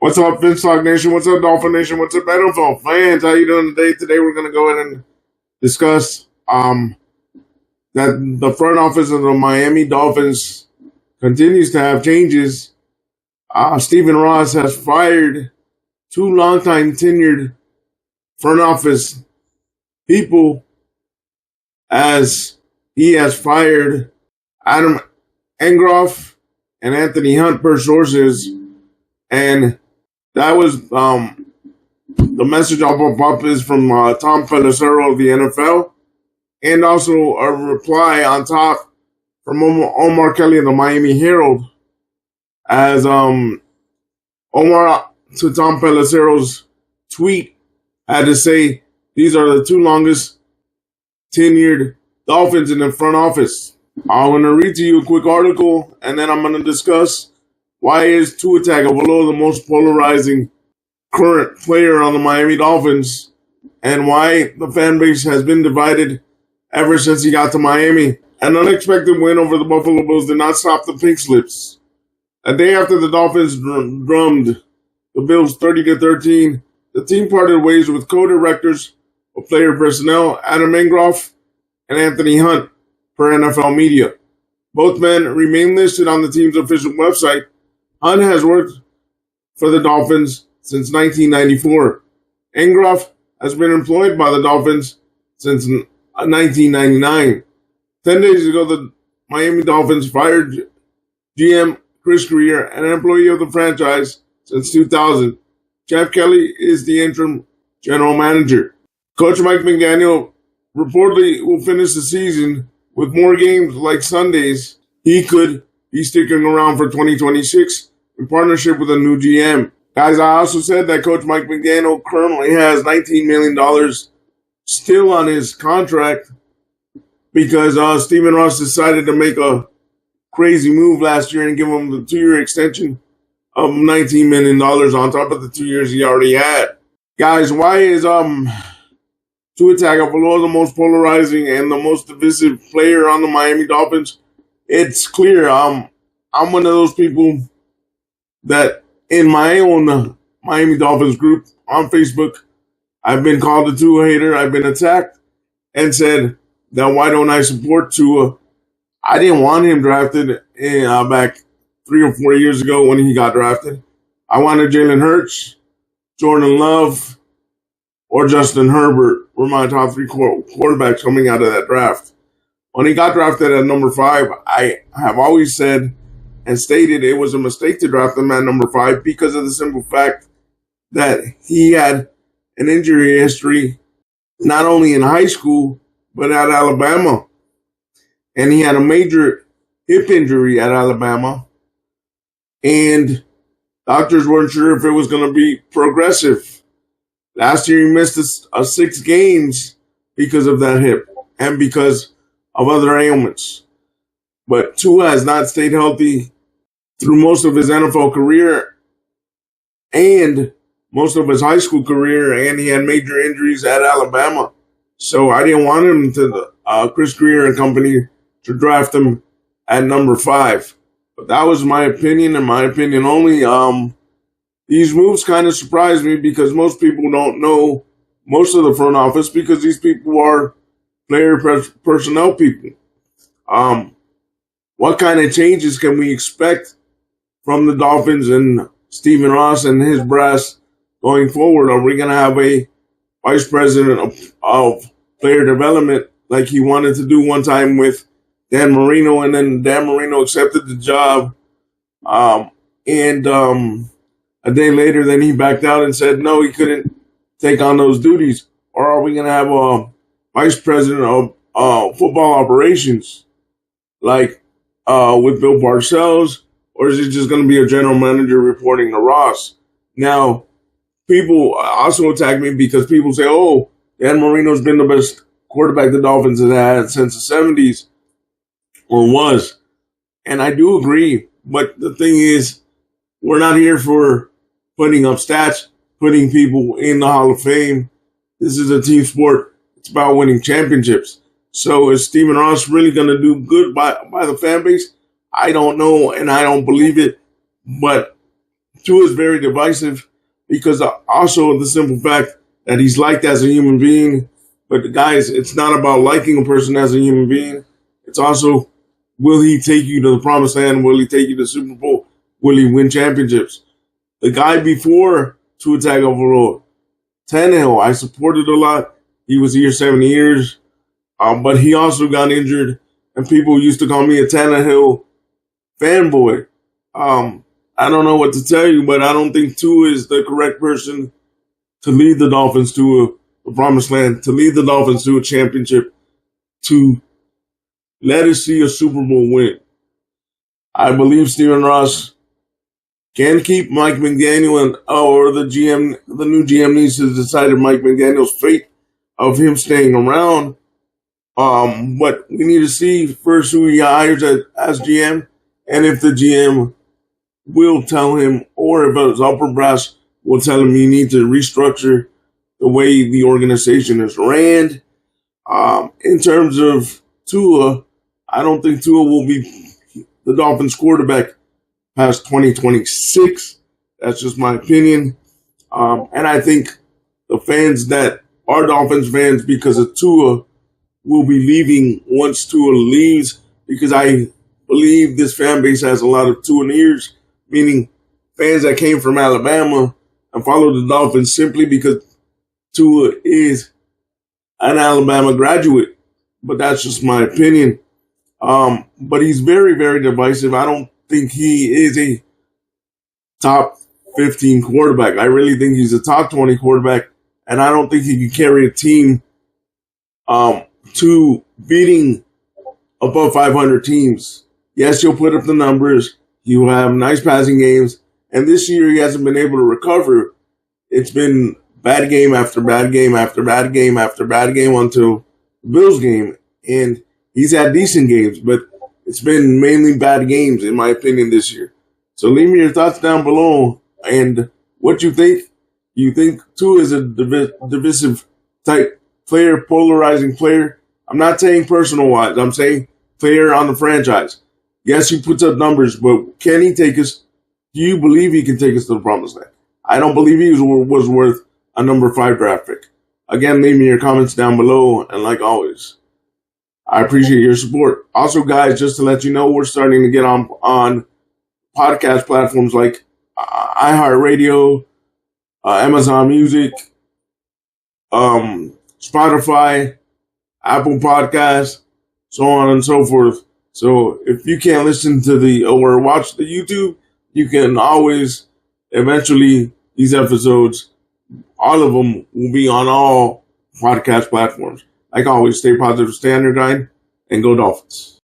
What's up, PhinsTalk Nation? What's up, Dolphin Nation? What's up, NFL fans? How you doing today? Today we're going to go ahead and discuss that the front office of the Miami Dolphins continues to have changes. Stephen Ross has fired two longtime tenured front office people, as he has fired Adam Engroff and Anthony Hunt per sources, and that was the message I'll pop up is from Tom Pelissero of the NFL, and also a reply on top from Omar Kelly of the Miami Herald, as Omar to Tom Pelissero's tweet had to say these are the two longest tenured Dolphins in the front office. I'm going to read to you a quick article, and then I'm going to discuss why is Tua Tagovailoa the most polarizing current player on the Miami Dolphins, and why the fan base has been divided ever since he got to Miami. An unexpected win over the Buffalo Bills did not stop the pink slips. A day after the Dolphins drummed the Bills 30-13, the team parted ways with co-directors of player personnel Adam Engroff and Anthony Hunt per NFL media. Both men remain listed on the team's official website. Hunt has worked for the Dolphins since 1994. Engroff has been employed by the Dolphins since 1999. 10 days ago, the Miami Dolphins fired GM Chris Greer, an employee of the franchise since 2000. Jeff Kelly is the interim general manager. Coach Mike McDaniel reportedly will finish the season with more games like Sundays. He could be sticking around for 2026 in partnership with a new GM. Guys, I also said that Coach Mike McDaniel currently has $19 million still on his contract because Stephen Ross decided to make a crazy move last year and give him the 2-year extension of $19 million on top of the 2 years he already had. Guys, why is Tua Tagovailoa the most polarizing and the most divisive player on the Miami Dolphins? It's clear. I'm one of those people that in my own Miami Dolphins group on Facebook, I've been called a Tua hater. I've been attacked and said that why don't I support Tua? I didn't want him drafted back 3 or 4 years ago when he got drafted. I wanted Jalen Hurts, Jordan Love, or Justin Herbert were my top 3 quarterbacks coming out of that draft. When he got drafted at number 5, I have always said and stated it was a mistake to draft him at number 5 because of the simple fact that he had an injury history not only in high school but at Alabama. And he had a major hip injury at Alabama, and doctors weren't sure if it was going to be progressive. Last year he missed 6 games because of that hip and because of other ailments. But Tua has not stayed healthy through most of his NFL career and most of his high school career, and he had major injuries at Alabama. So I didn't want him to Chris Greer and company to draft him at number 5. But that was my opinion and my opinion only. These moves kind of surprised me because most people don't know most of the front office because these people are player personnel people. What kind of changes can we expect from the Dolphins and Stephen Ross and his brass going forward? Are we going to have a vice president of player development like he wanted to do one time with Dan Marino, and then Dan Marino accepted the job, and a day later then he backed out and said no, he couldn't take on those duties? Or are we going to have a vice president of football operations like with Bill Parcells, or is it just going to be a general manager reporting to Ross? Now, people also attack me because people say, oh, Dan Marino's been the best quarterback the Dolphins have had since the 70s, or was. And I do agree, but the thing is, we're not here for putting up stats, putting people in the Hall of Fame. This is a team sport. It's about winning championships. So is Stephen Ross really going to do good by the fan base? I don't know, and I don't believe it. But Tua is very divisive because also of the simple fact that he's liked as a human being. But guys, it's not about liking a person as a human being. It's also, will he take you to the promised land? Will he take you to the Super Bowl? Will he win championships? The guy before Tua Tagovailoa, Tannehill, I supported a lot. He was here 7 years, but he also got injured, and people used to call me a Tannehill fanboy. I don't know what to tell you, but I don't think Tua is the correct person to lead the Dolphins to a promised land, to lead the Dolphins to a championship, to let us see a Super Bowl win. I believe Stephen Ross can keep Mike McDaniel, or the new GM needs to decide Mike McDaniel's fate of him staying around. But we need to see first who he hires as GM, and if the GM will tell him, or if his upper brass will tell him you need to restructure the way the organization is ran. In terms of Tua, I don't think Tua will be the Dolphins quarterback past 2026. That's just my opinion. And I think the fans that are Dolphins fans because of Tua will be leaving once Tua leaves, because I believe this fan base has a lot of Tuaneers, meaning fans that came from Alabama and followed the Dolphins simply because Tua is an Alabama graduate. But that's just my opinion. But he's very, very divisive. I don't think he is a top 15 quarterback. I really think he's a top 20 quarterback, and I don't think he can carry a team to beating above 500 teams. Yes, he'll put up the numbers. He'll have nice passing games. And this year, he hasn't been able to recover. It's been bad game after bad game after bad game after bad game until the Bills game. And he's had decent games, but it's been mainly bad games, in my opinion, this year. So leave me your thoughts down below and what you think. You think Tua is a divisive type player, polarizing player? I'm not saying personal-wise. I'm saying player on the franchise. Yes, he puts up numbers, but can he take us? Do you believe he can take us to the promised land? I don't believe he was worth a number 5 draft pick. Again, leave me your comments down below, and like always, I appreciate your support. Also, guys, just to let you know, we're starting to get on podcast platforms like iHeartRadio, Amazon Music, Spotify, Apple Podcasts, so on and so forth. So if you can't listen to or watch the YouTube, you can always, eventually, these episodes, all of them will be on all podcast platforms. Like always, stay positive, stay on your grind, and go Dolphins.